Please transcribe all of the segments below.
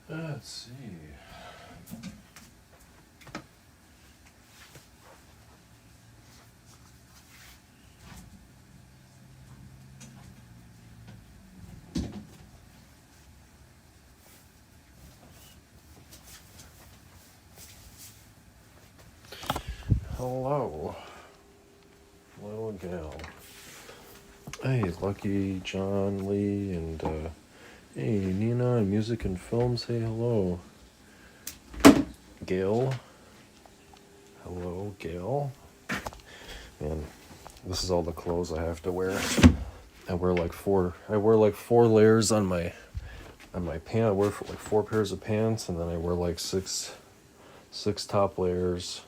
Let's see. Hello, little gal. Hey, Lucky, John, Lee, and hey, Nina, and Music and Film, say hello. Gail. Hello, Gail. Man, this is all the clothes I have to wear. I wear like four layers on my pant. I wear like 4 pairs of pants, and then I wear like six top layers.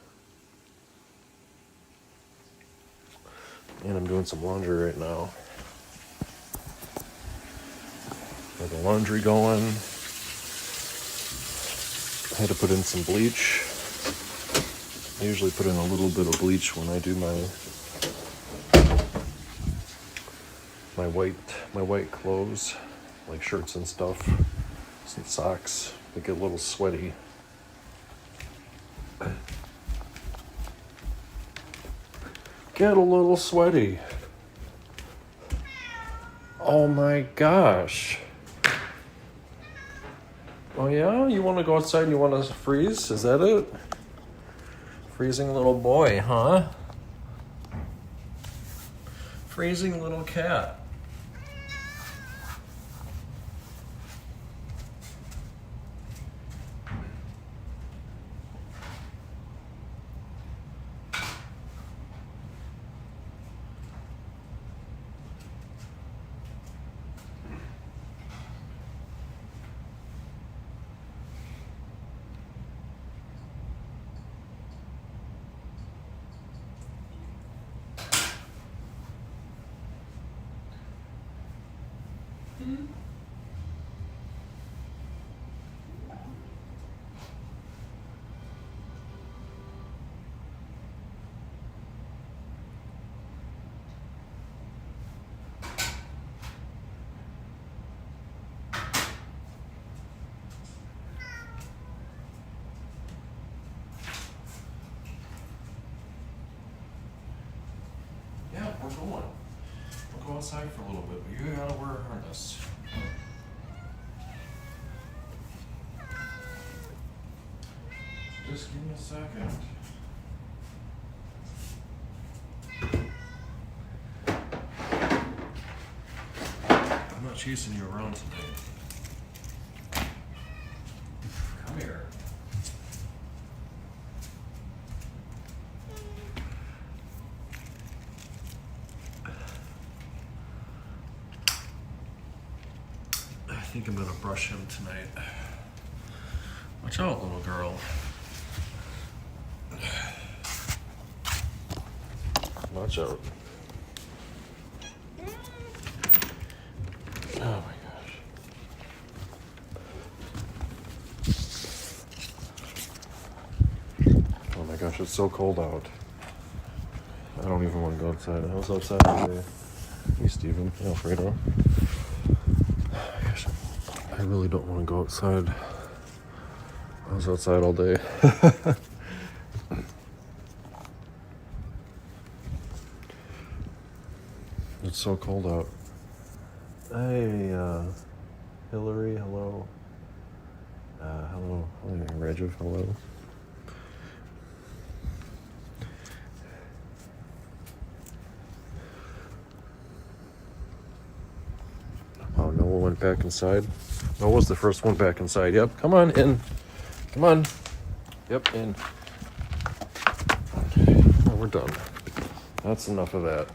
And I'm doing some laundry right now. Got the laundry going. I had to put in some bleach. I usually put in a little bit of bleach when I do my white clothes, like shirts and stuff, some socks. They get a little sweaty. Get a little sweaty. Oh my gosh. Oh yeah? You want to go outside and you want to freeze? Is that it? Freezing little boy, huh? Freezing little cat. Yeah, we're going. We'll go outside for a little bit, but you gotta wear a harness. Just give me a second. I'm not chasing you around today. Come here. I think I'm gonna brush him tonight. Watch out, little girl. Watch out. Oh my gosh. Oh my gosh, it's so cold out. I don't even want to go outside. I was outside today. Hey, Steven. Hey, Alfredo. Gosh, I really don't want to go outside. I was outside all day. It's so cold out. Hey, Hillary, hello. Hello. Hey, Rajiv, hello. Oh, Noah went back inside. Noah was the first one back inside. Yep, come on, in. Come on. Yep, in. Oh, we're done. That's enough of that.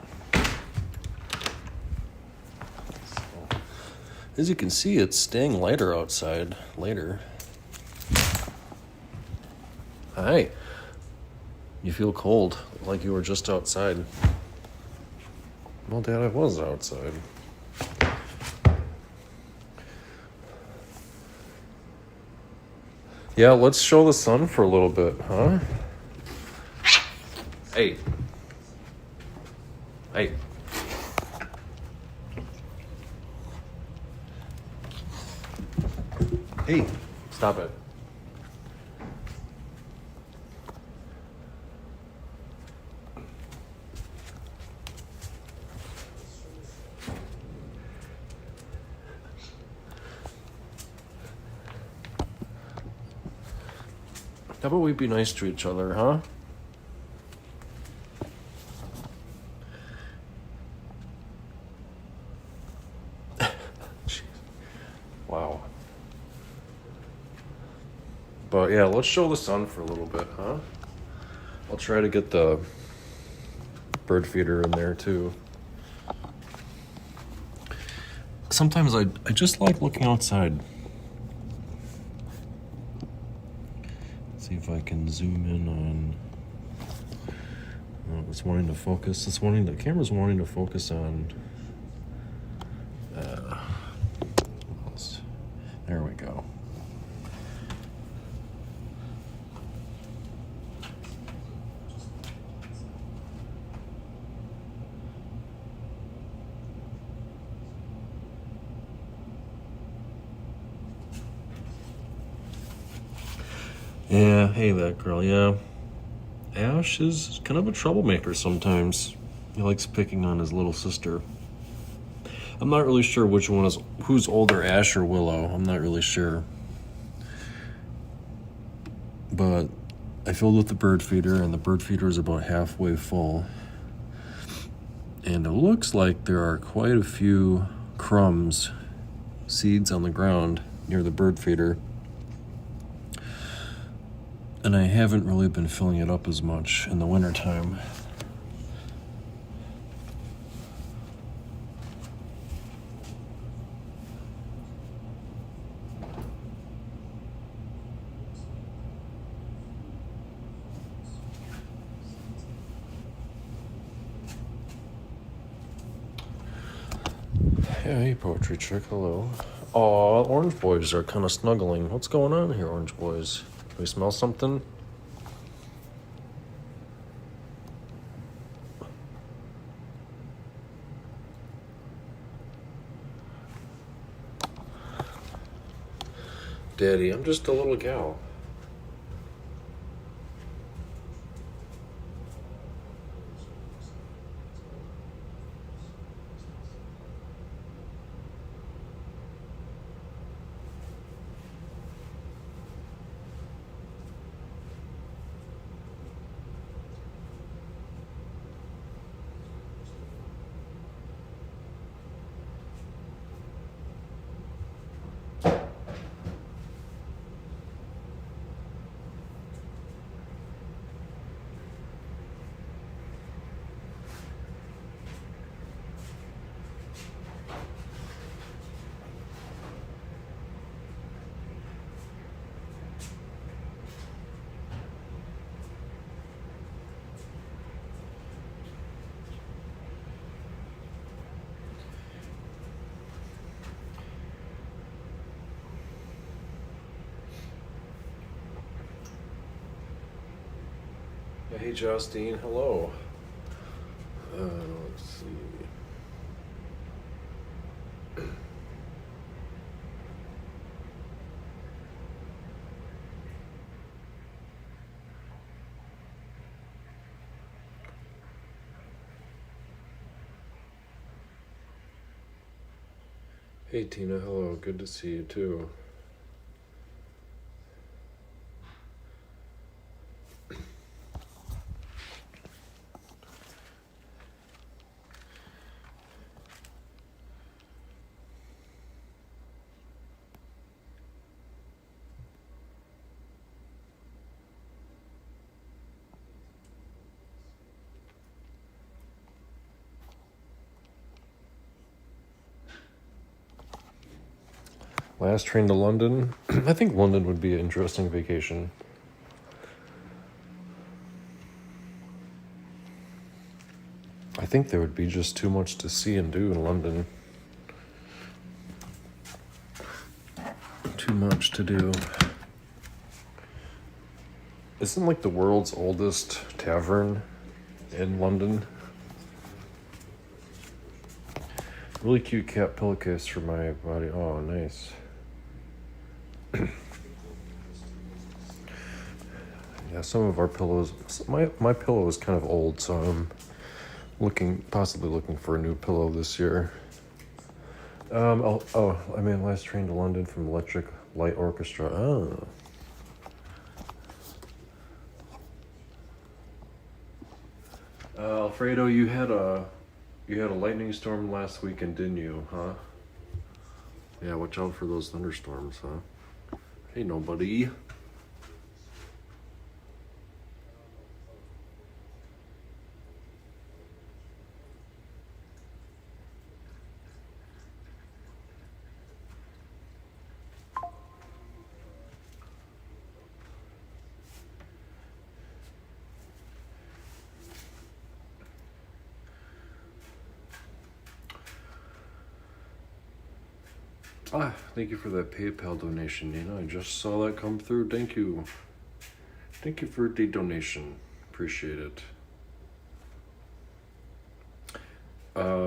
So, as you can see, it's staying lighter outside later. Hi. You feel cold, like you were just outside. Well, Dad, I was outside. Yeah, let's show the sun for a little bit, huh? Hey. Hey. Hey, stop. Stop it. How about we be nice to each other, huh? Wow. But yeah, let's show the sun for a little bit, huh? I'll try to get the bird feeder in there too. Sometimes I just like looking outside. See if I can zoom in on. It's wanting to focus. The camera's wanting to focus on. There we go. Yeah, hey that girl, yeah. Ash is kind of a troublemaker sometimes. He likes picking on his little sister. I'm not really sure who's older, Ash or Willow. I'm not really sure. But I filled with the bird feeder, and the bird feeder is about halfway full. And it looks like there are quite a few crumbs, seeds on the ground near the bird feeder. And I haven't really been filling it up as much in the wintertime. Yeah, hey, Poetry Chick, hello. Aw, orange boys are kind of snuggling. What's going on here, orange boys? Do we smell something? Daddy, I'm just a little gal. Hey, Justine, hello. Let's see. Hey, Tina, hello. Good to see you, too. Last train to London. I think London would be an interesting vacation. I think there would be just too much to see and do in London. Too much to do. Isn't like the world's oldest tavern in London? Really cute cat pillowcase for my body. Oh, nice. Yeah, some of our pillows. My pillow is kind of old, so I'm possibly looking for a new pillow this year. I mean, last train to London from Electric Light Orchestra. Oh. Alfredo, you had a lightning storm last weekend, didn't you? Huh? Yeah, watch out for those thunderstorms, huh? Hey, nobody. Thank you for that PayPal donation, Nina. I just saw that come through. Thank you. Thank you for the donation. Appreciate it.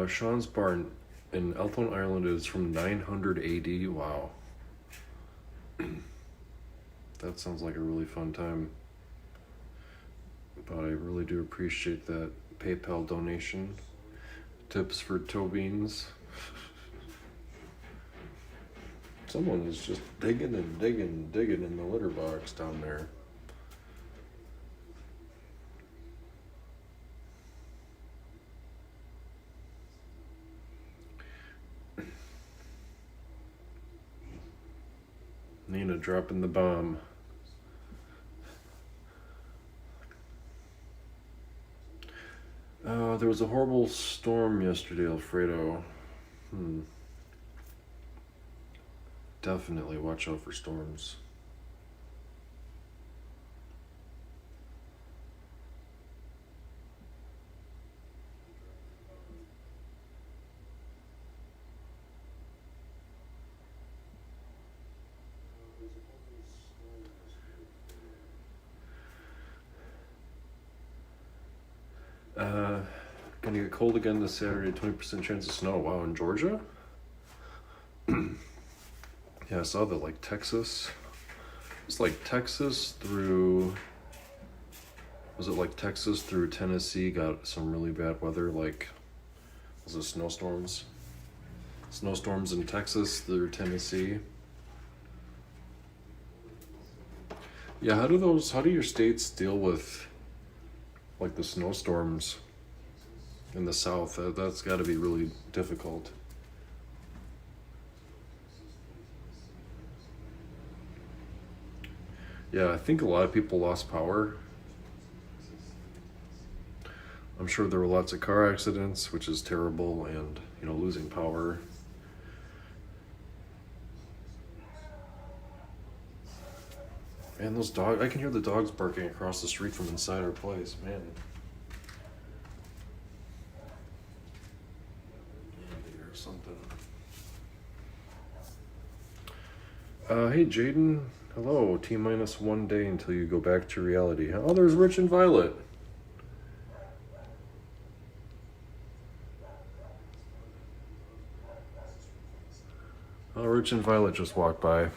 Sean's Barn in Eltham, Ireland is from 900 AD. Wow. That sounds like a really fun time. But I really do appreciate that PayPal donation. Tips for toe beans. Someone is just digging and digging and digging in the litter box down there. Nina dropping the bomb. There was a horrible storm yesterday, Alfredo. Definitely watch out for storms. Gonna get cold again this Saturday, 20% chance of snow. Wow, in Georgia? Yeah, I saw that, like, Texas. It's like Texas through... Was it like Texas through Tennessee got some really bad weather? Like, was it snowstorms? Snowstorms in Texas through Tennessee. Yeah, how do your states deal with, like, the snowstorms in the South? That's got to be really difficult. Yeah, I think a lot of people lost power. I'm sure there were lots of car accidents, which is terrible, and, losing power. And those dogs, I can hear the dogs barking across the street from inside our place, man. Or something. Hey Jaden, hello. T-minus 1 day until you go back to reality. Oh, there's Rich and Violet. Oh, Rich and Violet just walked by.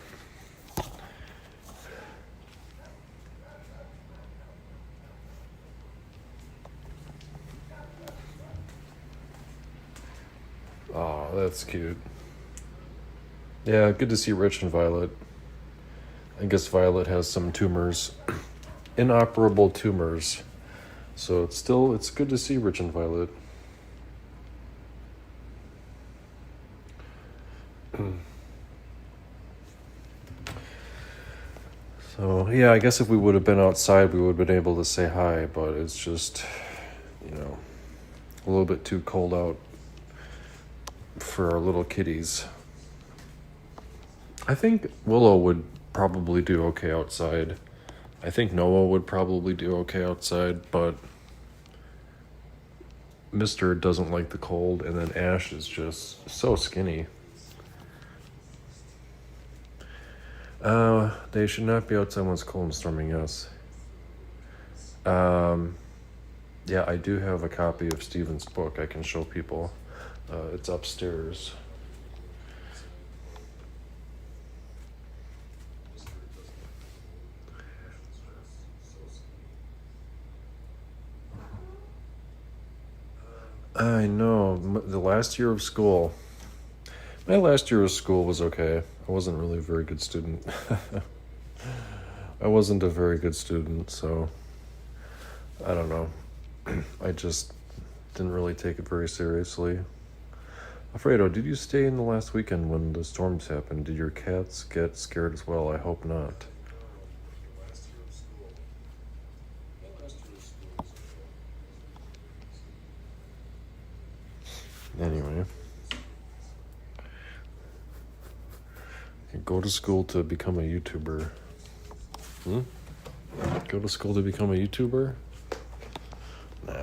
Oh, that's cute. Yeah, good to see Rich and Violet. I guess Violet has some tumors. Inoperable tumors. So it's good to see Rich and Violet. So, yeah, I guess if we would have been outside, we would have been able to say hi, but it's just, a little bit too cold out for our little kitties. I think Willow would probably do okay outside. I think Noah would probably do okay outside, but Mister doesn't like the cold, and then Ash is just so skinny. They should not be outside when it's cold and storming, yes. Yeah, I do have a copy of Stephen's book I can show people. It's upstairs. I know. The last year of school. My last year of school was okay. I wasn't really a very good student. I wasn't a very good student, so I don't know. I just didn't really take it very seriously. Alfredo, did you stay in the last weekend when the storms happened? Did your cats get scared as well? I hope not. Anyway. Go to school to become a YouTuber. Go to school to become a YouTuber? Nah.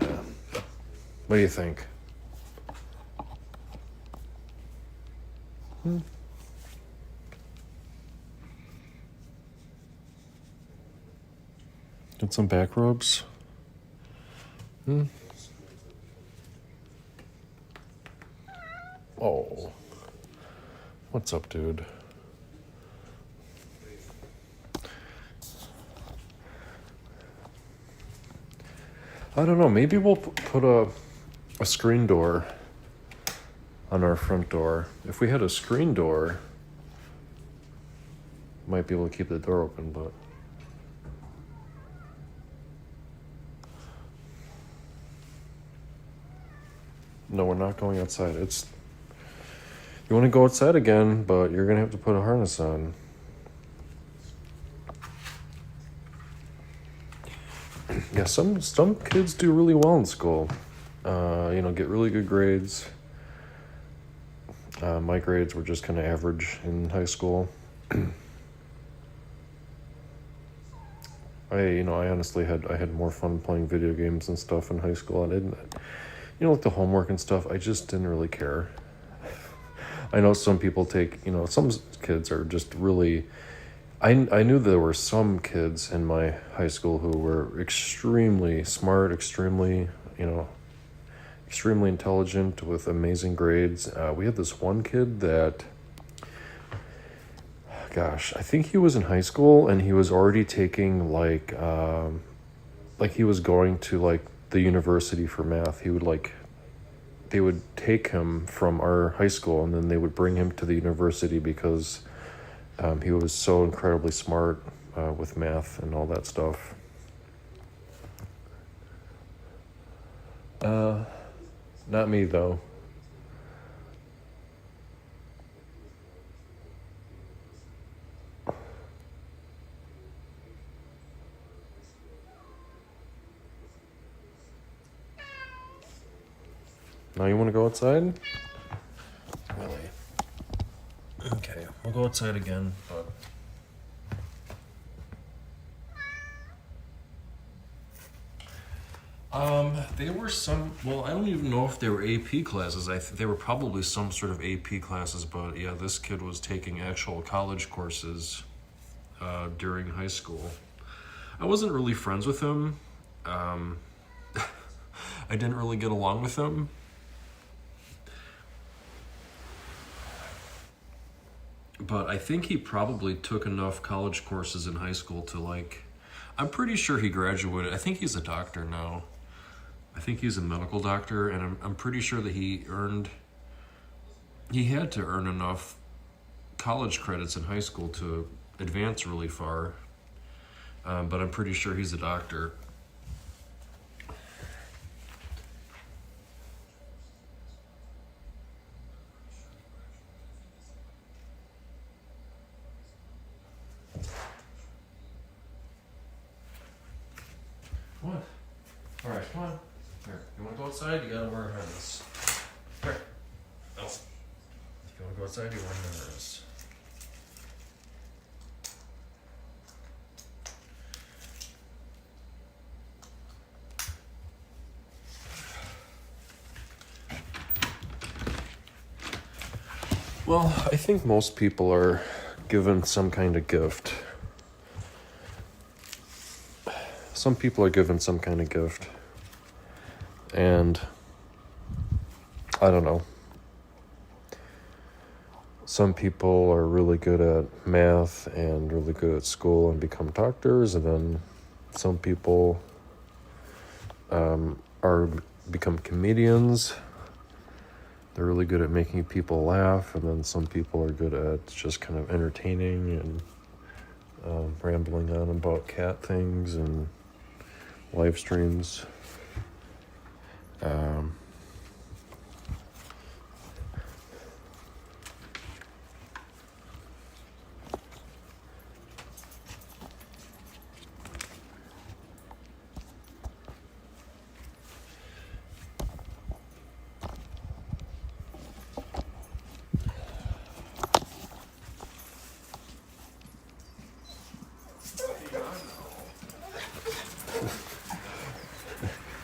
What do you think? Get some back rubs? Oh. What's up, dude? I don't know. Maybe we'll put a screen door on our front door. If we had a screen door, might be able to keep the door open, but no, we're not going outside. You want to go outside again, but you're gonna have to put a harness on. Yeah, some kids do really well in school. Get really good grades. My grades were just kind of average in high school. I honestly had more fun playing video games and stuff in high school. I didn't, like the homework and stuff. I just didn't really care. I know some people some kids are just really. I knew there were some kids in my high school who were extremely smart, extremely intelligent with amazing grades. We had this one kid that, gosh, I think he was in high school and he was already taking like he was going to like the university for math. They would take him from our high school and then they would bring him to the university because he was so incredibly smart with math and all that stuff. Not me, though. Now you want to go outside? Really? Okay, we'll go outside again, but... They were I don't even know if they were AP classes. They were probably some sort of AP classes, but yeah, this kid was taking actual college courses during high school. I wasn't really friends with him. I didn't really get along with him. But I think he probably took enough college courses in high school to I'm pretty sure he graduated. I think he's a doctor now. I think he's a medical doctor, and I'm pretty sure that he had to earn enough college credits in high school to advance really far. But I'm pretty sure he's a doctor. What? All right, come on. Here, you want to go outside? You gotta wear a harness. Here. No. If you want to go outside, you wear a harness. Well, I think most people are given some kind of gift. Some people are given some kind of gift. And I don't know. Some people are really good at math and really good at school and become doctors, and then some people become comedians they're really good at making people laugh, and then some people are good at just kind of entertaining and rambling on about cat things and live streams.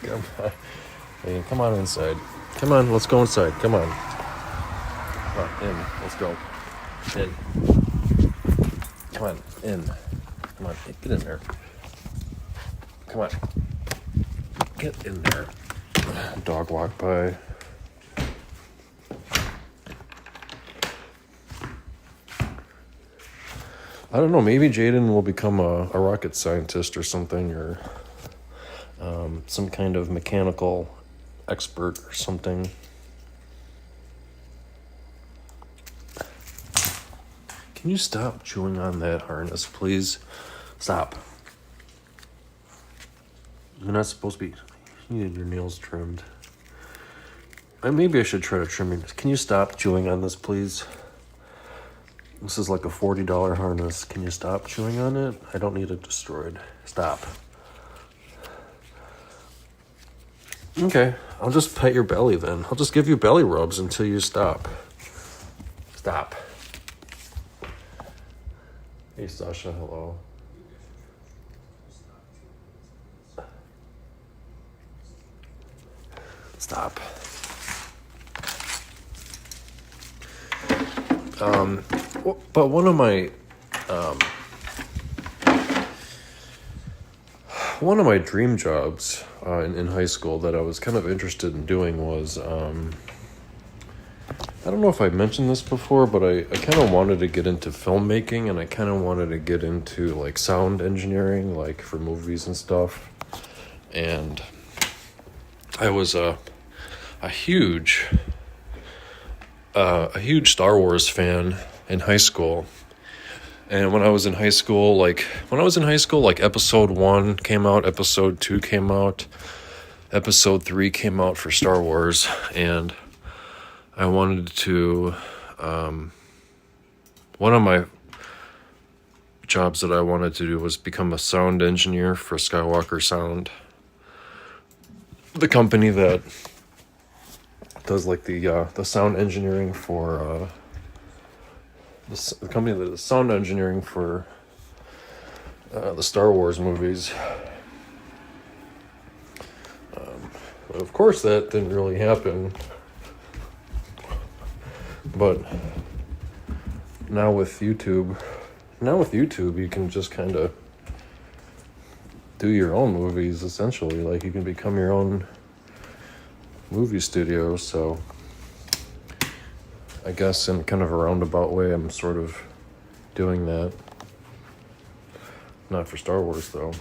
Come on. Hey, come on inside. Come on, let's go inside. Come on. In. Let's go. In. Come on, in. Come on, get in there. Come on. Get in there. Dog walk by. I don't know, maybe Jaden will become a rocket scientist or something, or some kind of mechanical expert or something. Can you stop chewing on that harness, please? Stop. You're not supposed to be... You need your nails trimmed. Maybe I should try to trim it. Can you stop chewing on this, please? This is like a $40 harness. Can you stop chewing on it? I don't need it destroyed. Stop. Okay, I'll just pet your belly then. I'll just give you belly rubs until you stop. Stop. Hey, Sasha, hello. Stop. But one of my dream jobs in high school that I was kind of interested in doing was, I don't know if I mentioned this before, but I kind of wanted to get into filmmaking, and I kind of wanted to get into like sound engineering, like for movies and stuff. And I was a huge Star Wars fan in high school. And when I was in high school, like episode 1 came out, episode 2 came out, episode 3 came out for Star Wars, and I wanted to, one of my jobs that I wanted to do was become a sound engineer for Skywalker Sound, the company that does like the sound engineering for, the company that does sound engineering for the Star Wars movies. But of course that didn't really happen. But now with YouTube you can just kind of do your own movies, essentially. Like, you can become your own movie studio. So I guess in kind of a roundabout way, I'm sort of doing that. Not for Star Wars, though.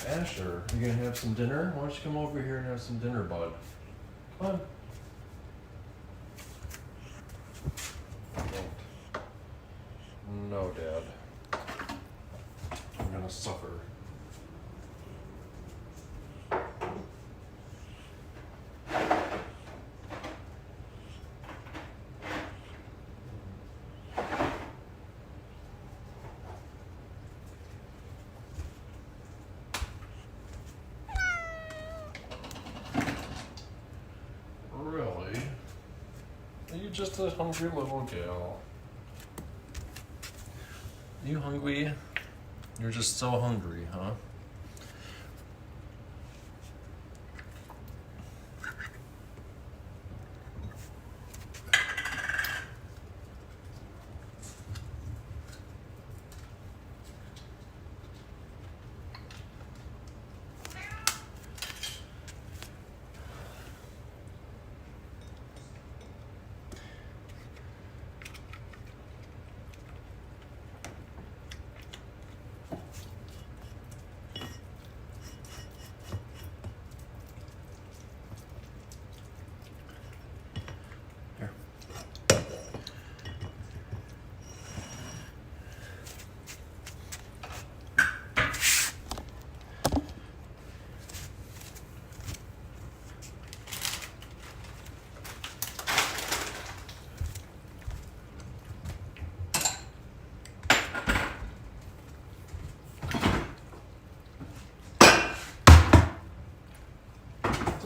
Asher, you gonna have some dinner? Why don't you come over here and have some dinner, bud? Come on. Don't. No, Dad. I'm gonna suffer. Really? Are you just a hungry little gal? You hungry? You're just so hungry, huh?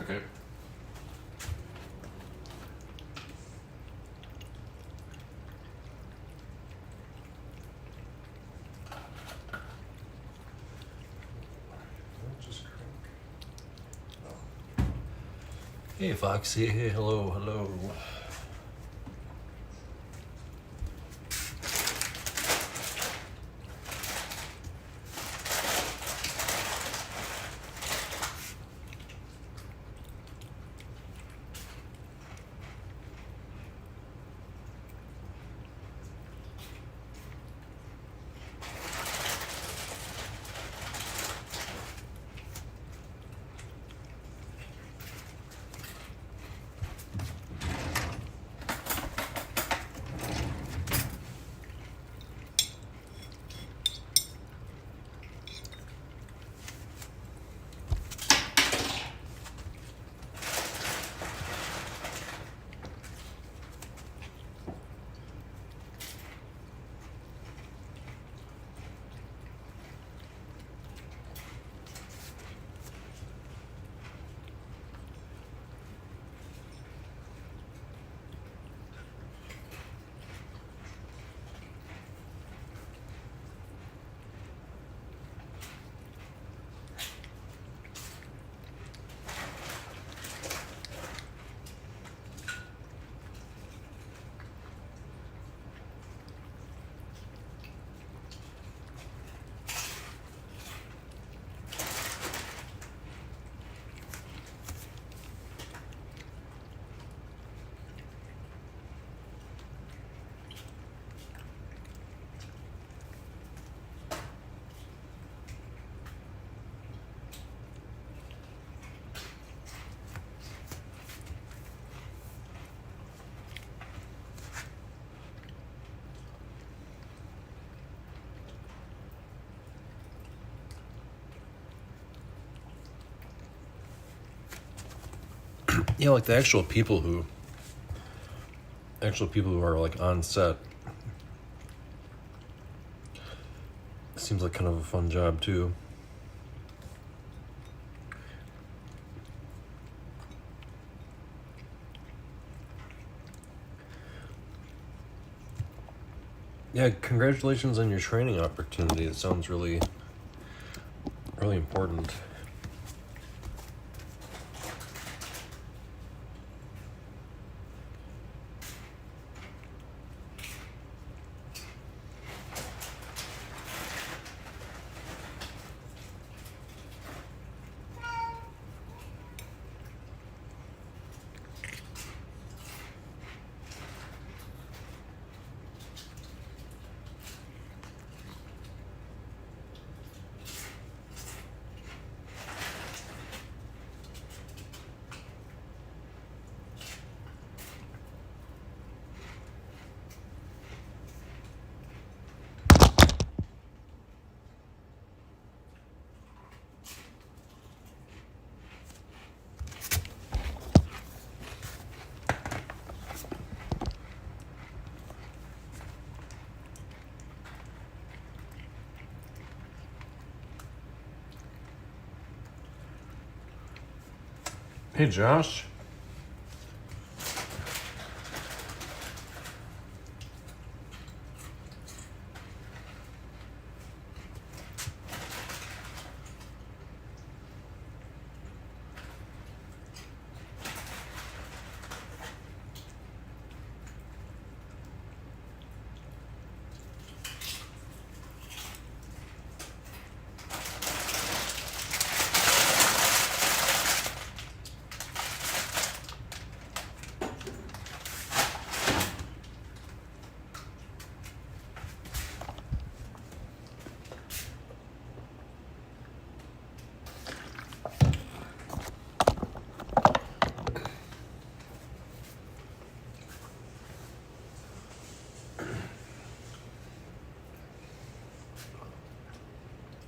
Okay. Hey, Foxy. Hey, hello, hello. Yeah, like the actual people who are like on set. Seems like kind of a fun job too. Yeah, congratulations on your training opportunity. It sounds really, really important. Hey, Josh.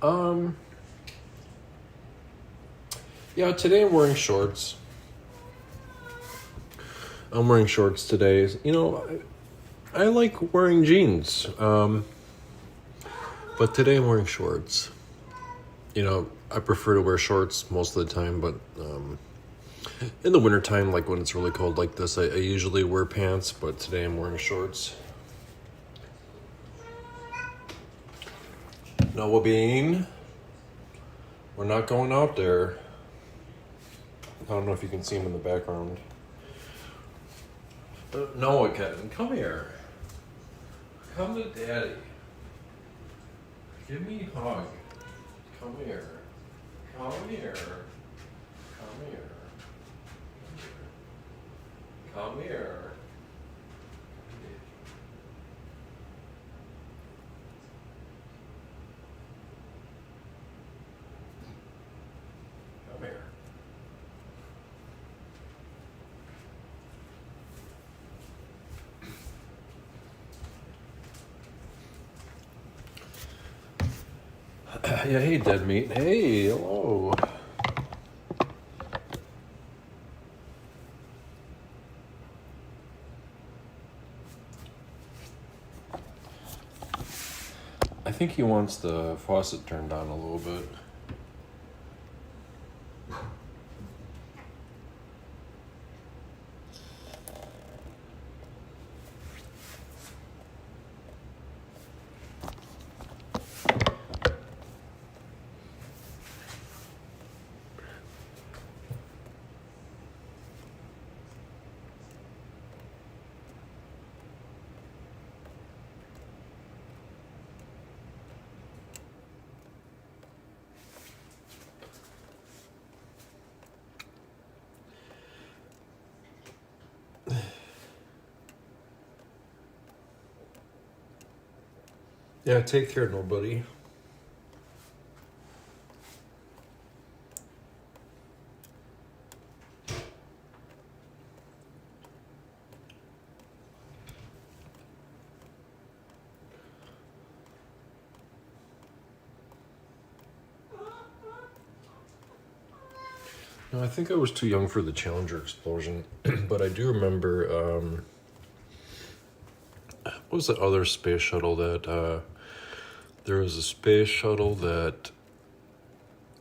Um, yeah, today I'm wearing shorts. I'm wearing shorts today. You know, I like wearing jeans. But today I'm wearing shorts. You know, I prefer to wear shorts most of the time, but in the wintertime, like when it's really cold like this, I usually wear pants, but today I'm wearing shorts. Noah Bean, we're not going out there. I don't know if you can see him in the background. Noah, Kevin, come here. Come to Daddy. Give me a hug. Come here. Come here. Come here. Come here. Come here. Yeah, hey, dead meat. Hey, hello. I think he wants the faucet turned on a little bit. Yeah, take care, nobody. No, I think I was too young for the Challenger explosion, but I do remember, what was the other space shuttle that, there was a space shuttle that,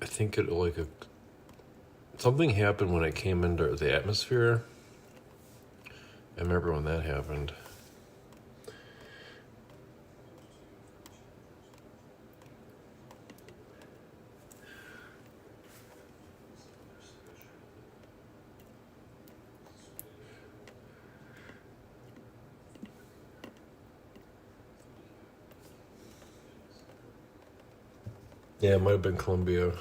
I think it, something happened when it came into the atmosphere. I remember when that happened. Yeah, it might have been Columbia.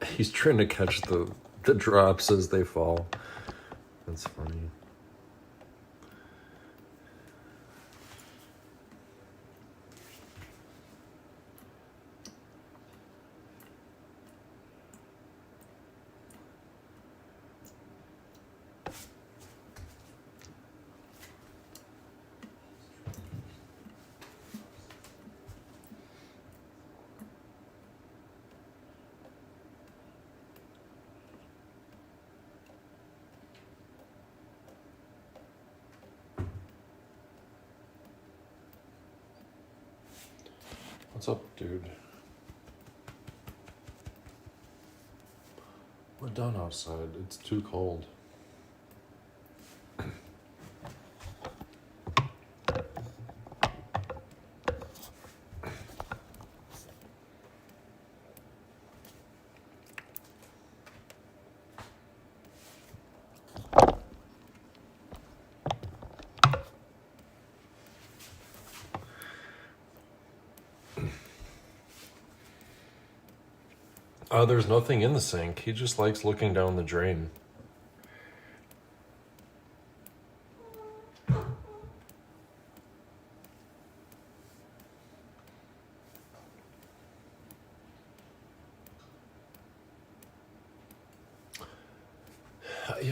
He's trying to catch the drops as they fall. That's funny. What's up, dude? We're done outside. It's too cold. There's nothing in the sink. He just likes looking down the drain.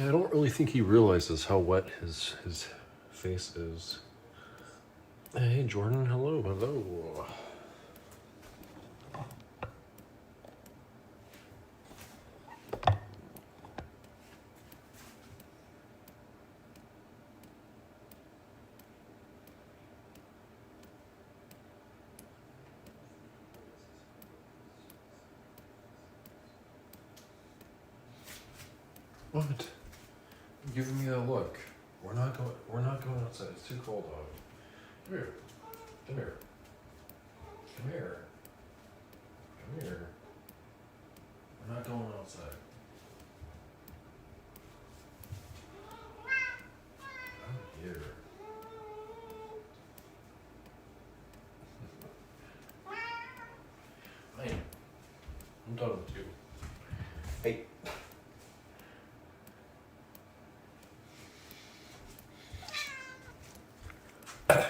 Yeah, I don't really think he realizes how wet his face is. Hey, Jordan. Hello, hello. What? You're giving me that look. We're not going outside. It's too cold out. Come here. Come here. Come here. Come here. We're not going outside. Come here. Hey. I'm done with you. Hey.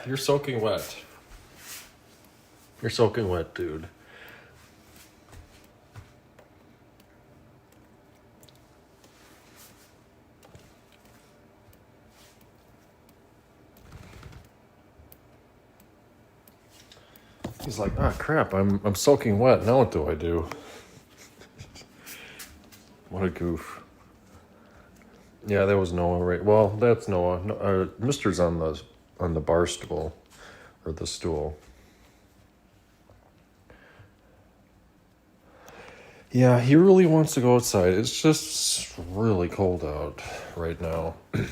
You're soaking wet. You're soaking wet, dude. He's like, ah, crap, I'm soaking wet. Now what do I do? What a goof. Yeah, that was Noah, right? Well, that's Noah. No, Mister's on the bar stool, or the stool. Yeah, he really wants to go outside. It's just really cold out right now. I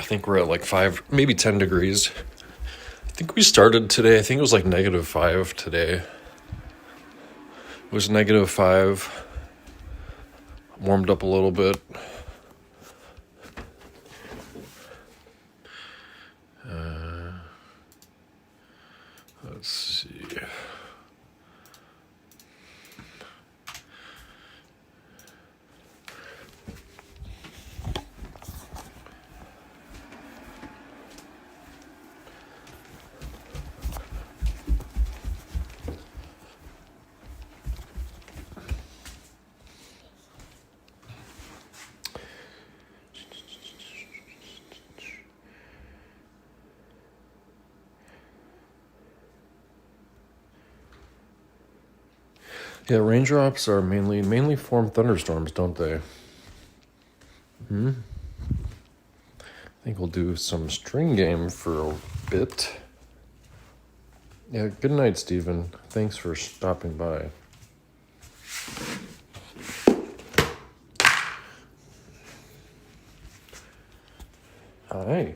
think we're at like 5, maybe 10 degrees. I think we started today. I think it was like -5 today. It was -5. Warmed up a little bit. Let's see. Yeah, raindrops are mainly form thunderstorms, don't they? I think we'll do some string game for a bit. Yeah, good night, Stephen. Thanks for stopping by. Hi.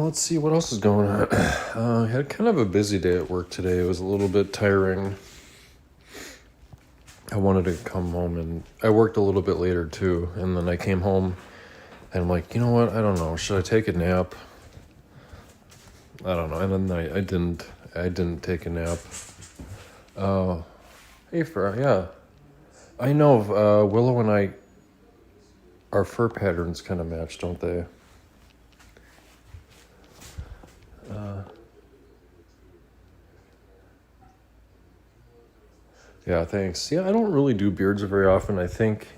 Let's see what else is going on. I had kind of a busy day at work today. It was a little bit tiring. I wanted to come home, and I worked a little bit later too. And then I came home, and I'm like, you know what? I don't know. Should I take a nap? I don't know. And then I didn't take a nap. Hey, yeah. I know Willow and I, our fur patterns kind of match, don't they? Yeah, thanks. Yeah, I don't really do beards very often. I think,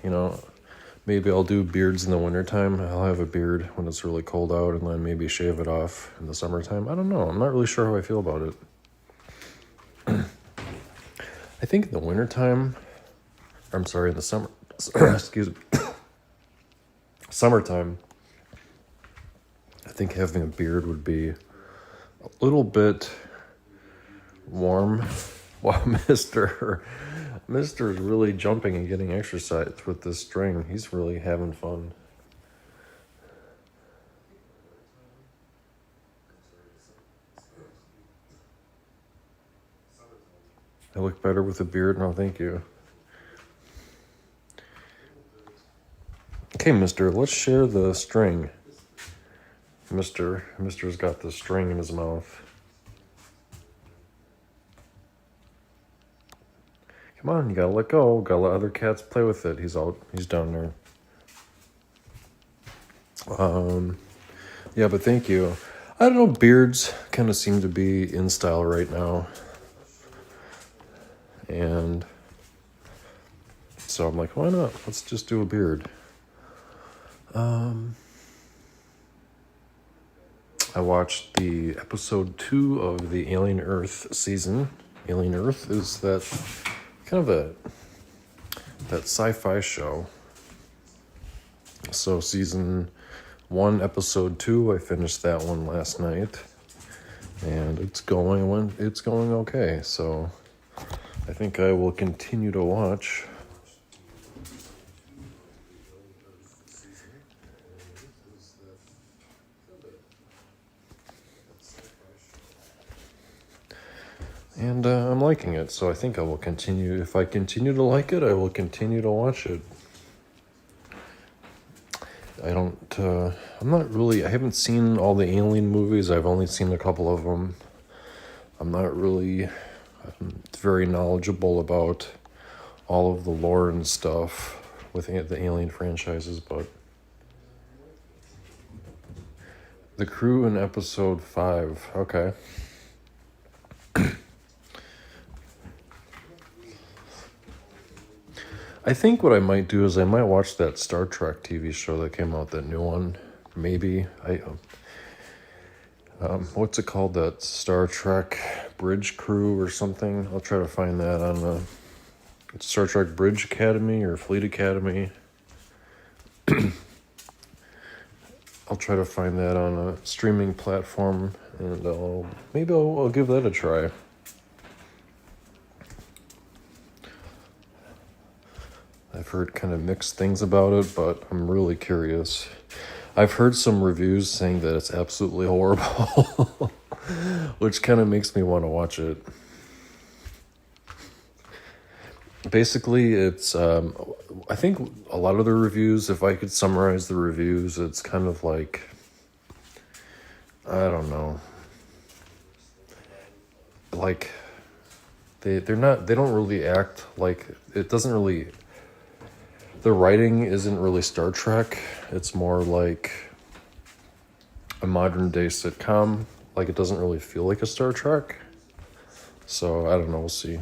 maybe I'll do beards in the wintertime. I'll have a beard when it's really cold out, and then maybe shave it off in the summertime. I don't know. I'm not really sure how I feel about it. I think in the wintertime, in the summer, excuse me, summertime, I think having a beard would be a little bit warm. Wow, Mister is really jumping and getting exercise with this string. He's really having fun. I look better with a beard? No, thank you. Okay, Mister, let's share the string. Mister's got the string in his mouth. Come on, you gotta let go. Gotta let other cats play with it. He's down there. Yeah, but thank you. I don't know, beards kind of seem to be in style right now. and so I'm like, why not? Let's just do a beard. I watched the episode 2 of the Alien Earth season. Alien Earth is that kind of that sci-fi show. So season 1, episode 2, I finished that one last night, and it's going okay. So I think I will continue to watch. And I'm liking it, so I think I will continue. If I continue to like it, I will continue to watch it. I haven't seen all the Alien movies. I've only seen a couple of them. I'm very knowledgeable about all of the lore and stuff with the Alien franchises, but the crew in episode 5, okay. I think what I might do is I might watch that Star Trek TV show that came out, that new one. Maybe. What's it called? That Star Trek Bridge Crew or something? I'll try to find that on the Star Trek Bridge Academy or Fleet Academy. I'll try to find that on a streaming platform, and maybe I'll give that a try. I've heard kind of mixed things about it, but I'm really curious. I've heard some reviews saying that it's absolutely horrible, which kind of makes me want to watch it. Basically, it's, I think a lot of the reviews, if I could summarize the reviews, it's kind of like, I don't know, like, they don't really act like, it doesn't really, the writing isn't really Star Trek. It's more like a modern day sitcom. Like, it doesn't really feel like a Star Trek. So, I don't know, we'll see.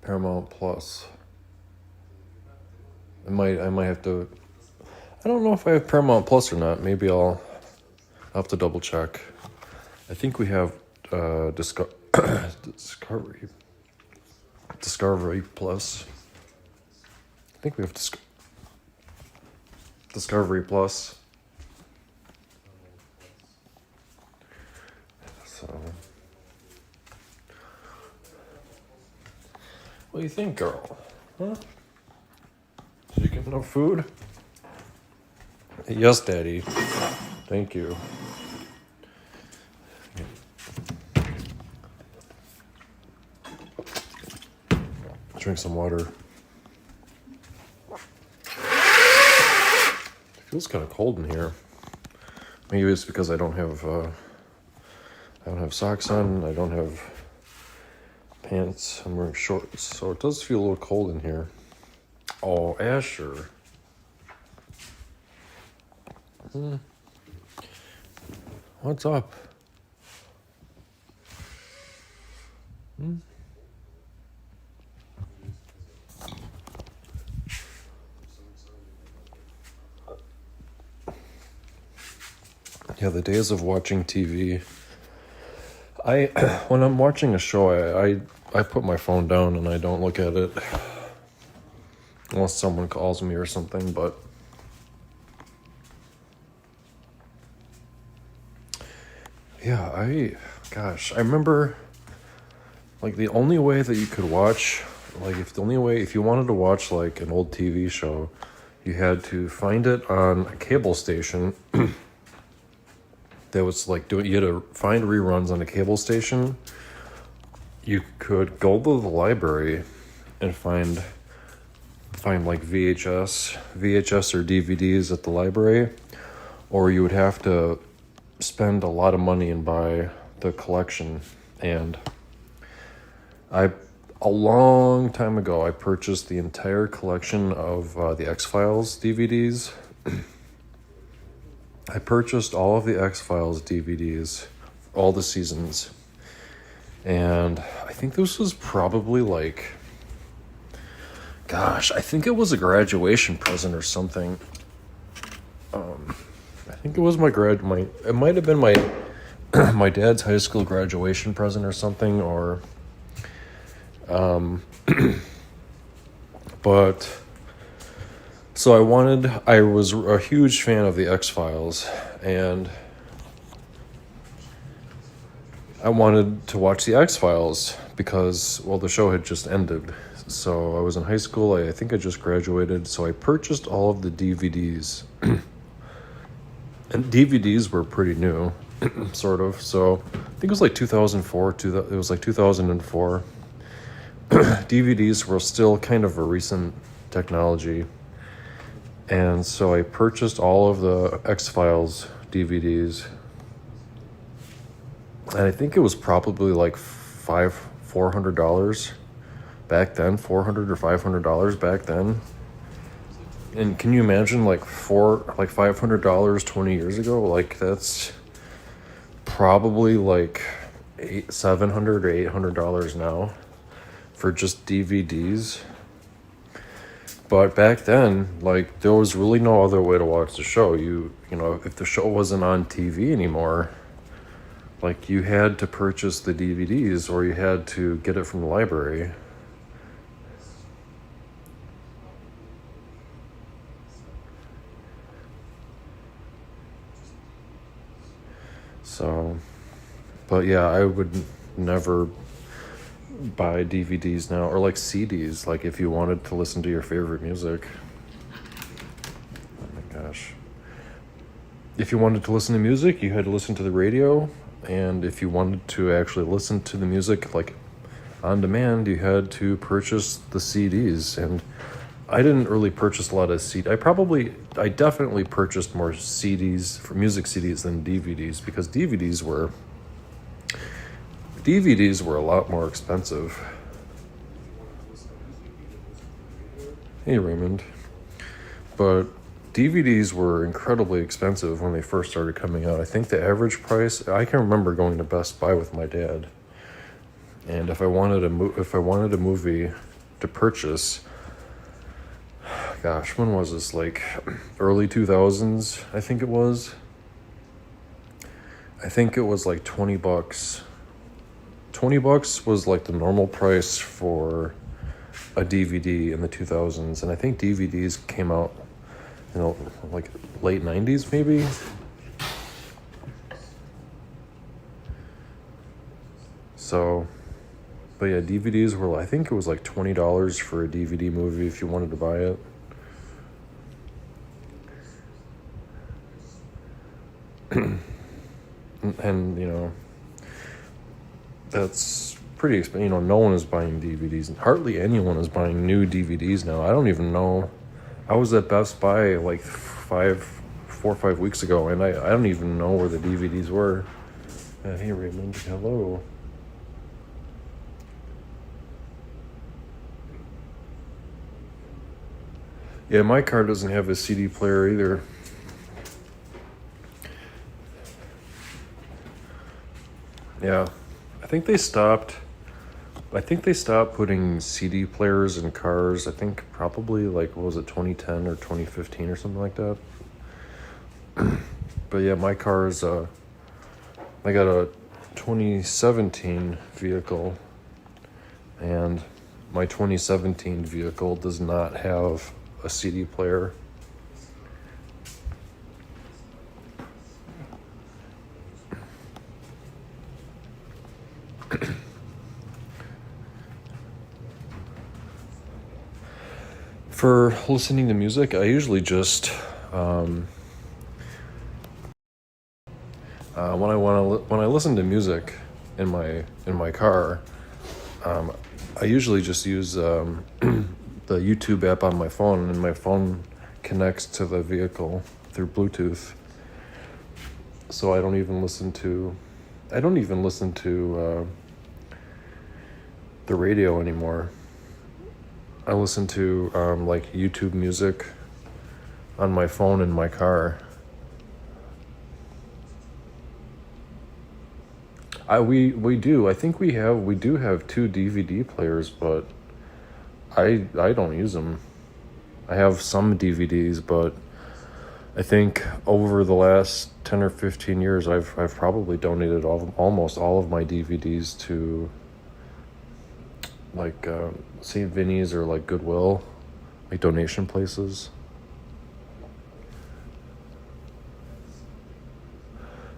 Paramount Plus. I might have to, I don't know if I have Paramount Plus or not. Maybe I'll have to double check. I think we have Discovery Plus. I think we have Discovery Plus. So, what do you think, girl? Huh? Did you get enough food? Yes, Daddy. Thank you. Drink some water. It feels kind of cold in here. Maybe it's because I don't have socks on. I don't have pants. I'm wearing shorts, so it does feel a little cold in here. Oh, Asher. What's up? Yeah, the days of watching TV. When I'm watching a show, I put my phone down and I don't look at it unless someone calls me or something, but yeah, I remember, like, the only way that you could watch, like, if you wanted to watch, like, an old TV show, you had to find it on a cable station that was, like, you had to find reruns on a cable station. You could go to the library and find like VHS or DVDs at the library, or you would have to spend a lot of money and buy the collection. And a long time ago, I purchased the entire collection of the X-Files DVDs. I purchased all of the X-Files DVDs all the seasons. And I think this was probably like, gosh, I think it was a graduation present or something. I think it was it might have been my my dad's high school graduation present or something, or but so I was a huge fan of the X-Files, and I wanted to watch the X-Files because, well, the show had just ended. So I was in high school. I think I just graduated. So I purchased all of the DVDs. And DVDs were pretty new, sort of. So I think it was like 2004. It was like 2004. DVDs were still kind of a recent technology. And so I purchased all of the X-Files DVDs. And I think it was probably like $400 back then, $400 or $500 back then. And can you imagine like $500 20 years ago? Like that's probably like $700 or $800 now for just DVDs. But back then, like there was really no other way to watch the show. You know, if the show wasn't on TV anymore, like you had to purchase the DVDs or you had to get it from the library. So, but yeah, I would never buy DVDs now, or like CDs, like if you wanted to listen to your favorite music. Oh my gosh. If you wanted to listen to music, you had to listen to the radio, and if you wanted to actually listen to the music like on demand, you had to purchase the CDs. And I didn't really purchase a lot of CDs. I definitely purchased more CDs, for music CDs, than DVDs, because DVDs were a lot more expensive. Hey, Raymond. But DVDs were incredibly expensive when they first started coming out. I think the average price, I can remember going to Best Buy with my dad. And if I wanted a movie to purchase, gosh, when was this? Like early 2000s, I think it was. I think it was like $20. $20 was like the normal price for a DVD in the 2000s, and I think DVDs came out, like late 90s maybe. So, but yeah, DVDs were, I think it was like $20 for a DVD movie if you wanted to buy it. And that's pretty expensive. No one is buying DVDs. Hardly anyone is buying new DVDs now. I don't even know. I was at Best Buy like 4 or 5 weeks ago, and I don't even know where the DVDs were. Hey, Raymond, hello. Yeah, my car doesn't have a CD player either. Yeah, I think they stopped putting CD players in cars. I think probably like, what was it, 2010 or 2015 or something like that. But yeah, my car is I got a 2017 vehicle, and my 2017 vehicle does not have a CD player. For listening to music, I usually just when I listen to music in my car, I usually just use the YouTube app on my phone, and my phone connects to the vehicle through Bluetooth. So I don't even listen to the radio anymore. I listen to like YouTube music on my phone in my car. We do. I think we do have two DVD players, but I don't use them. I have some DVDs, but I think over the last 10 or 15 years, I've probably donated almost all of my DVDs to like St. Vinny's or like Goodwill, like donation places.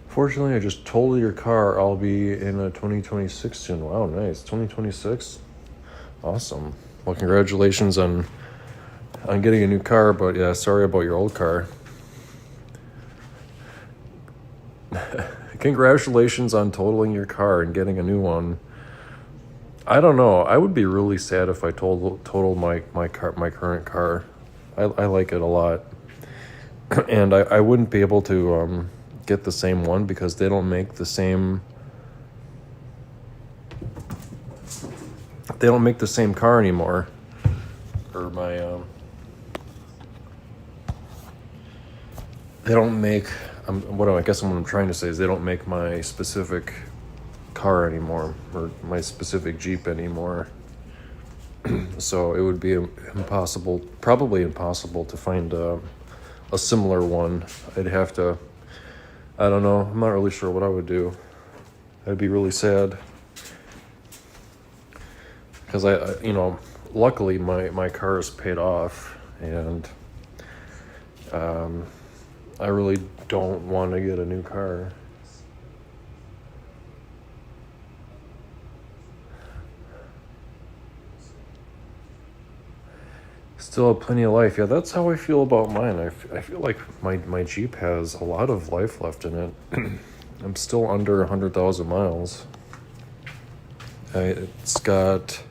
Fortunately, I just totaled your car. I'll be in a 2026 soon. Wow, nice. 2026? Awesome. Well, congratulations on getting a new car, but yeah, sorry about your old car. Congratulations on totaling your car and getting a new one. I don't know. I would be really sad if I totaled my current car. I like it a lot. And I wouldn't be able to get the same one because they don't make the same car anymore. Or they don't make what I'm trying to say is they don't make my specific car anymore, or my specific Jeep anymore. So it would be probably impossible to find a similar one. I'd have to, I don't know, I'm not really sure what I would do. I'd be really sad. Because luckily my car is paid off, and I really don't want to get a new car. Still have plenty of life. Yeah, that's how I feel about mine. I feel like my Jeep has a lot of life left in it. I'm still under 100,000 miles. It's got,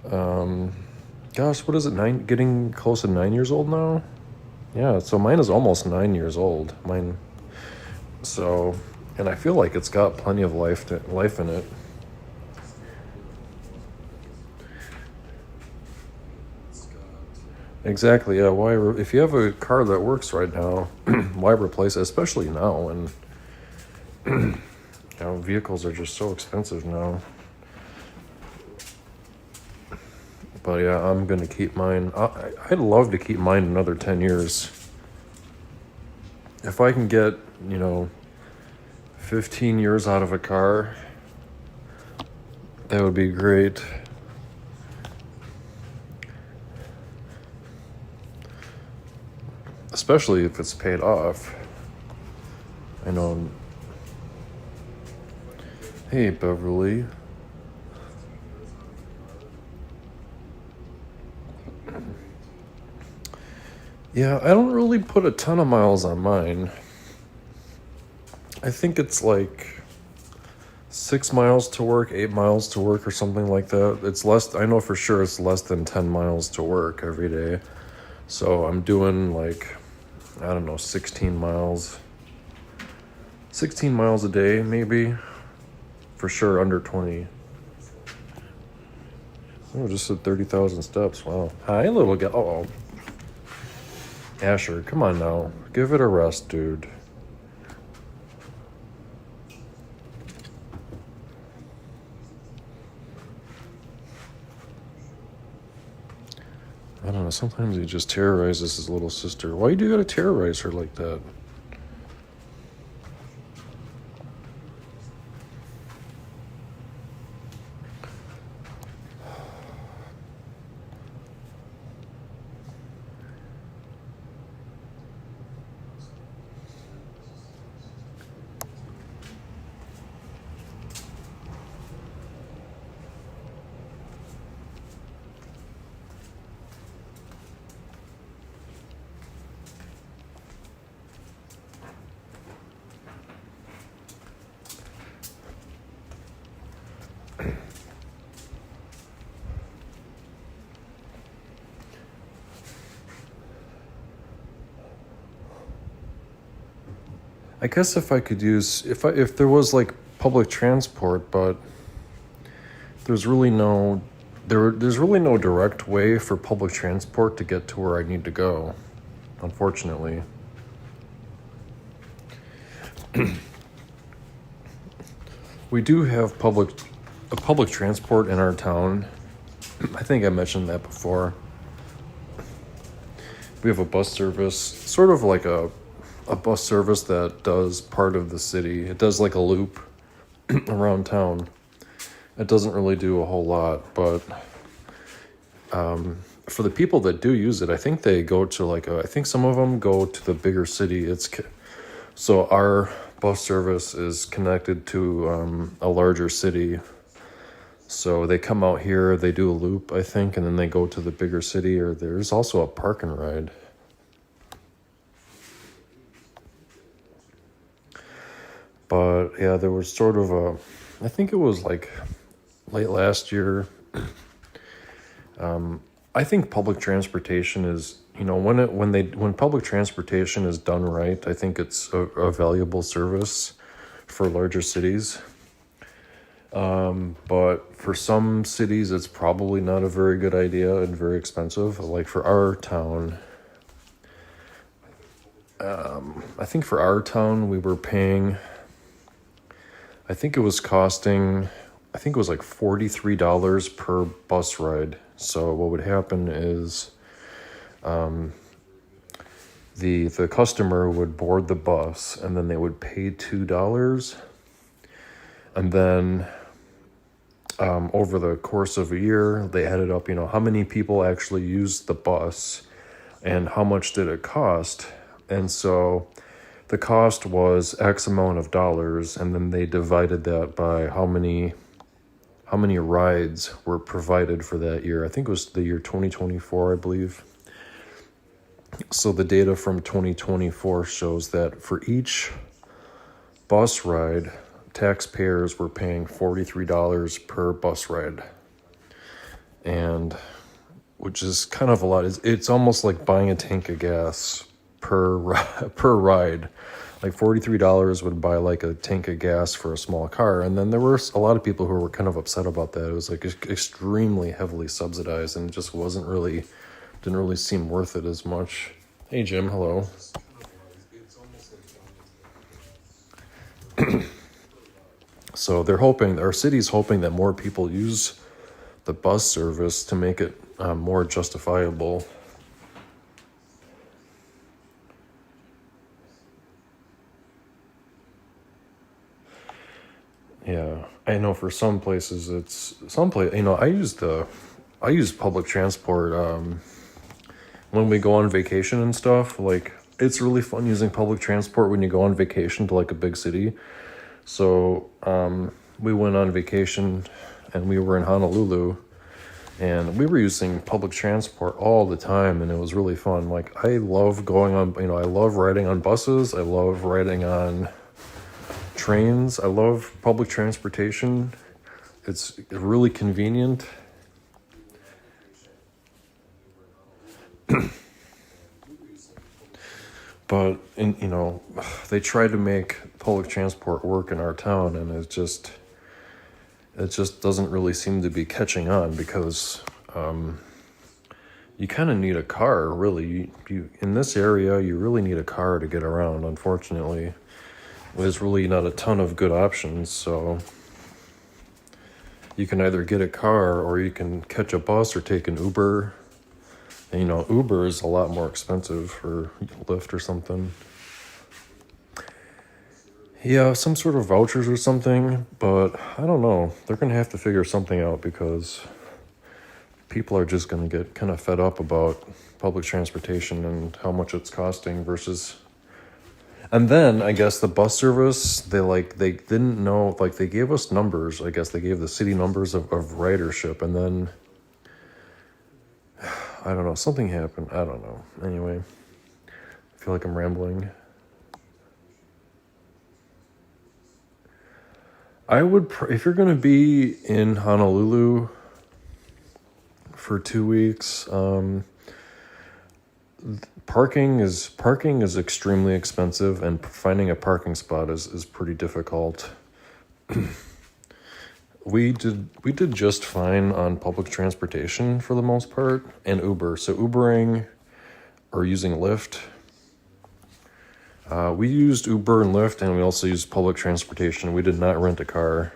gosh, what is it? Getting close to 9 years old now? Yeah, so mine is almost 9 years old. And I feel like it's got plenty of life in it. Exactly, yeah. If you have a car that works right now, why replace it? Especially now, and vehicles are just so expensive now. But yeah, I'm gonna keep mine. I'd love to keep mine another 10 years. If I can get 15 years out of a car, that would be great. Especially if it's paid off. I know. Hey, Beverly. Yeah, I don't really put a ton of miles on mine. I think it's like 6 miles to work, 8 miles to work, or something like that. It's less. I know for sure it's less than 10 miles to work every day. So I'm doing like, I don't know, 16 miles. 16 miles a day, maybe. For sure, under 20. Oh, just at 30,000 steps. Wow. Hi, little guy. Oh. Asher, come on now. Give it a rest, dude. I don't know. Sometimes he just terrorizes his little sister. Why do you gotta terrorize her like that? I guess if I could use if there was like public transport, but there's really no direct way for public transport to get to where I need to go, unfortunately. We do have public transport in our town. I think I mentioned that before. We have a bus service, sort of like a bus service that does part of the city. It does like a loop around town. It doesn't really do a whole lot, but for the people that do use it, I think they go to I think some of them go to the bigger city. So our bus service is connected to a larger city. So they come out here, they do a loop, I think, and then they go to the bigger city, or there's also a park and ride. But yeah, there was sort of I think it was like late last year. I think public transportation is, when public transportation is done right, I think it's a valuable service for larger cities. But for some cities, it's probably not a very good idea and very expensive. Like for our town, I think for our town, we were paying, I think it was like $43 per bus ride. So what would happen is, the customer would board the bus and then they would pay $2. And then, over the course of a year, they added up, how many people actually used the bus and how much did it cost. And so the cost was X amount of dollars, and then they divided that by how many rides were provided for that year. I think it was the year 2024, I believe. So the data from 2024 shows that for each bus ride, taxpayers were paying $43 per bus ride, and which is kind of a lot. It's almost like buying a tank of gas per ride. Like $43 would buy like a tank of gas for a small car. And then there were a lot of people who were kind of upset about that. It was like extremely heavily subsidized, and it just didn't really seem worth it as much. Hey Jim, hello. So our city's hoping that more people use the bus service to make it more justifiable. Yeah, I know for some places I use public transport when we go on vacation and stuff. Like, it's really fun using public transport when you go on vacation to like a big city. So we went on vacation and we were in Honolulu, and we were using public transport all the time, and it was really fun. Like, I love I love riding on buses. I love riding on trains. I love public transportation. It's really convenient. But they try to make public transport work in our town, and it just doesn't really seem to be catching on, because you kind of need a car, really. You in this area, you really need a car to get around. Unfortunately, there's really not a ton of good options, so you can either get a car or you can catch a bus or take an Uber. And, Uber is a lot more expensive, or Lyft or something. Yeah, some sort of vouchers or something, but I don't know. They're going to have to figure something out, because people are just going to get kind of fed up about public transportation and how much it's costing versus... And then I guess the bus service, they didn't know, they gave us numbers. I guess they gave the city numbers of ridership, and then I don't know, something happened. I don't know. Anyway, I feel like I'm rambling. I would, if you're going to be in Honolulu for 2 weeks, parking is extremely expensive, and finding a parking spot is pretty difficult. We did just fine on public transportation for the most part, and Uber. So Ubering or using Lyft, We used Uber and Lyft, and we also used public transportation. We did not rent a car.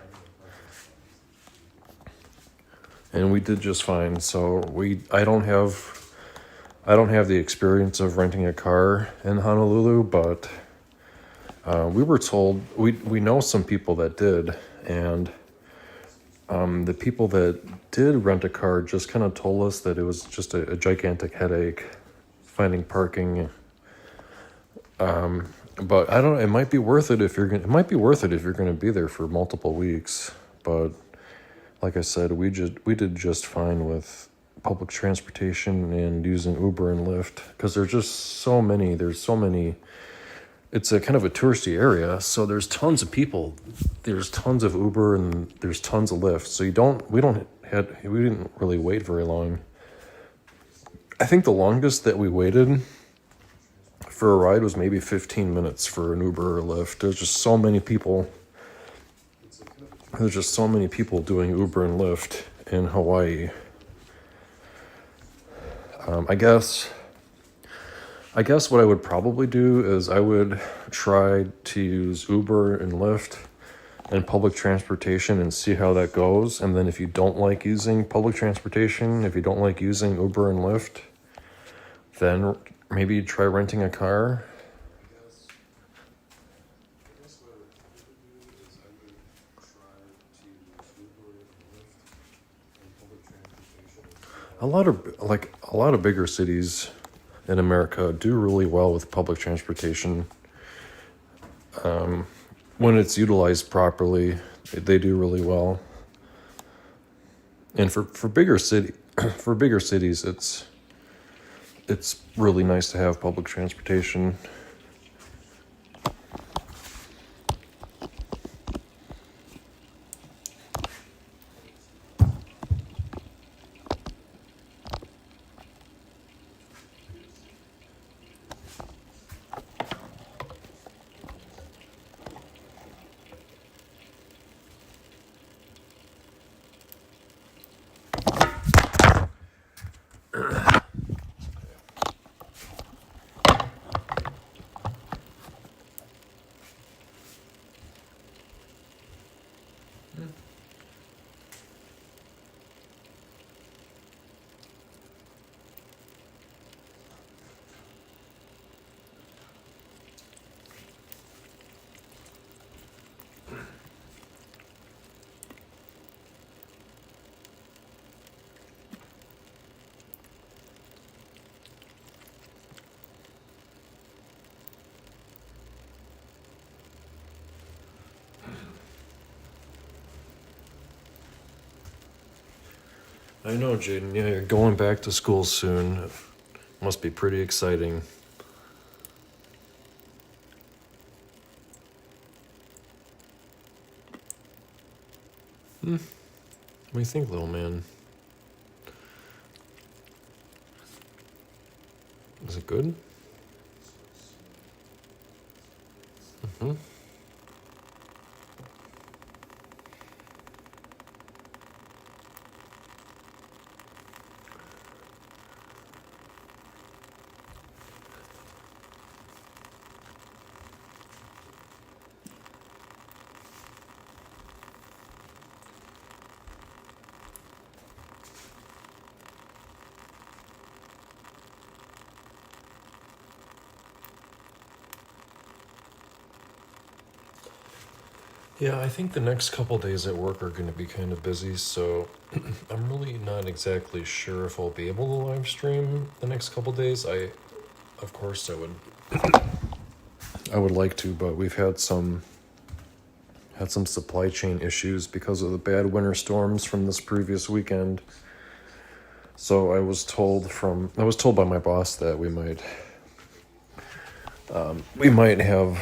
And we did just fine. So I don't have the experience of renting a car in Honolulu, but we were told we know some people that did, and the people that did rent a car just kind of told us that it was just a gigantic headache finding parking. But I don't. It might be worth it if you're gonna. It might be worth it if you're gonna be there for multiple weeks. But like I said, we did just fine with public transportation and using Uber and Lyft because there's just so many. There's so many. It's a kind of a touristy area, so there's tons of people. There's tons of Uber and there's tons of Lyft. So we didn't really wait very long. I think the longest that we waited for a ride was maybe 15 minutes for an Uber or Lyft. There's just so many people. There's just so many people doing Uber and Lyft in Hawaii. I guess what I would probably do is I would try to use Uber and Lyft and public transportation and see how that goes. And then if you don't like using public transportation, if you don't like using Uber and Lyft, then maybe try renting a car. A lot of bigger cities in America do really well with public transportation. When it's utilized properly, they do really well. And for bigger cities, it's really nice to have public transportation. I know, Jaden. Yeah, you're going back to school soon. It must be pretty exciting. What do you think, little man? Is it good? Mm-hmm. Yeah, I think the next couple days at work are going to be kind of busy, so I'm really not exactly sure if I'll be able to live stream the next couple days. Of course, I would like to, but we've had some supply chain issues because of the bad winter storms from this previous weekend. So I was told by my boss that we might have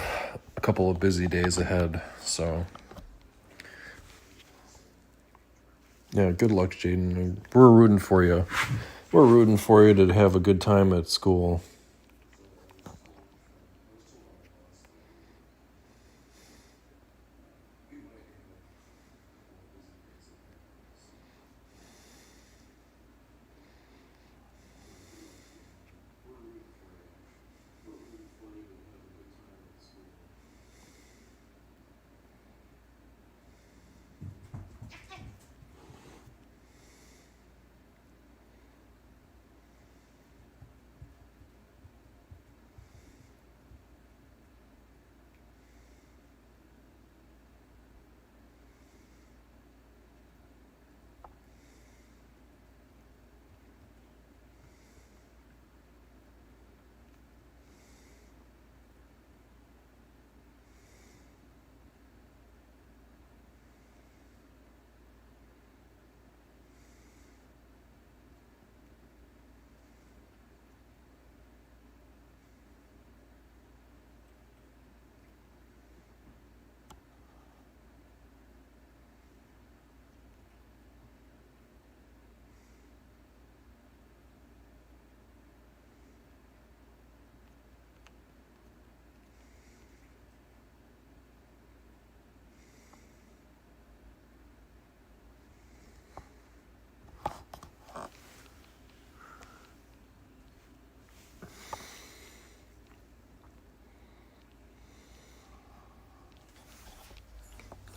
a couple of busy days ahead. So yeah, good luck, Jaden. We're rooting for you. We're rooting for you to have a good time at school.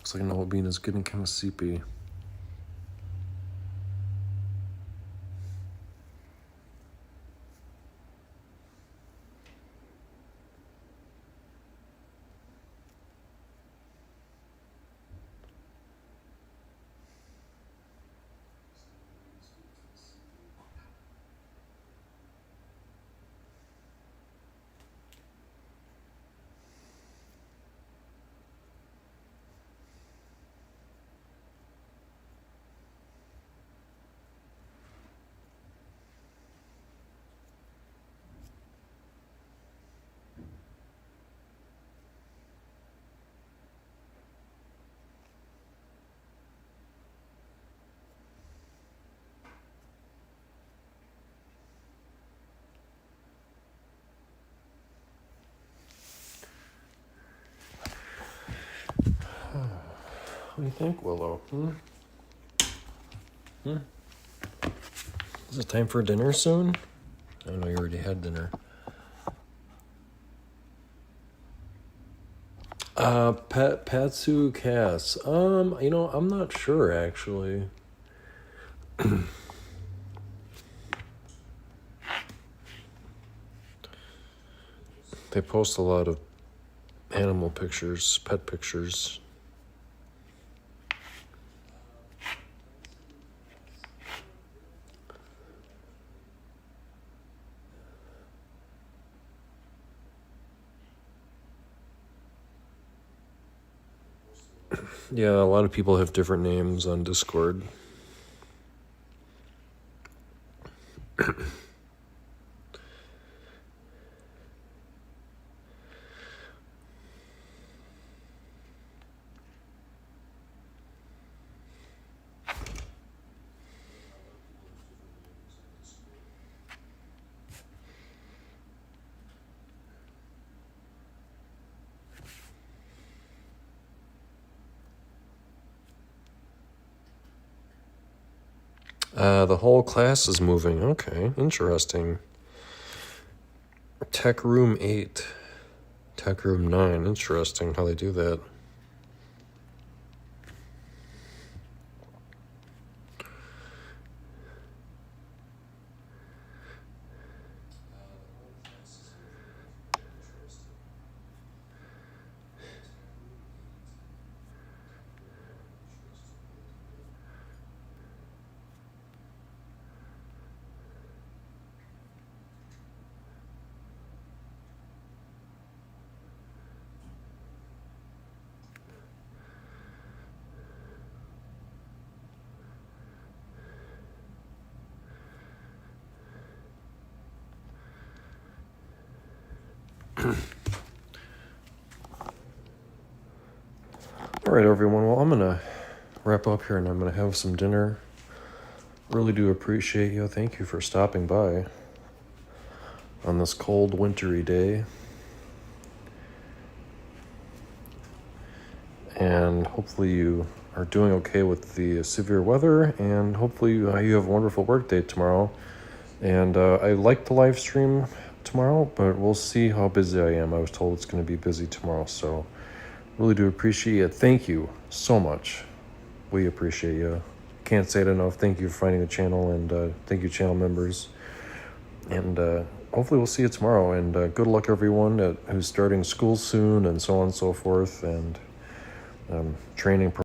Looks like Noah Bean is getting kind of seepy. What do you think, Willow? Is it time for dinner soon? I know you already had dinner. Patsu Cass. I'm not sure actually. They post a lot of animal pictures, pet pictures. Yeah, a lot of people have different names on Discord. The whole class is moving. Okay, interesting. Tech Room 8. Tech Room 9. Interesting how they do that. All right, everyone. Well, I'm going to wrap up here and I'm going to have some dinner. Really do appreciate you. Thank you for stopping by on this cold, wintry day. And hopefully you are doing okay with the severe weather, and hopefully you have a wonderful work day tomorrow. And I like the live stream tomorrow, but we'll see how busy I am. I was told it's going to be busy tomorrow, so really do appreciate it. Thank you so much. We appreciate you. Can't say it enough. Thank you for finding the channel, and thank you, channel members. And hopefully we'll see you tomorrow. And good luck, everyone who's starting school soon, and so on and so forth, and training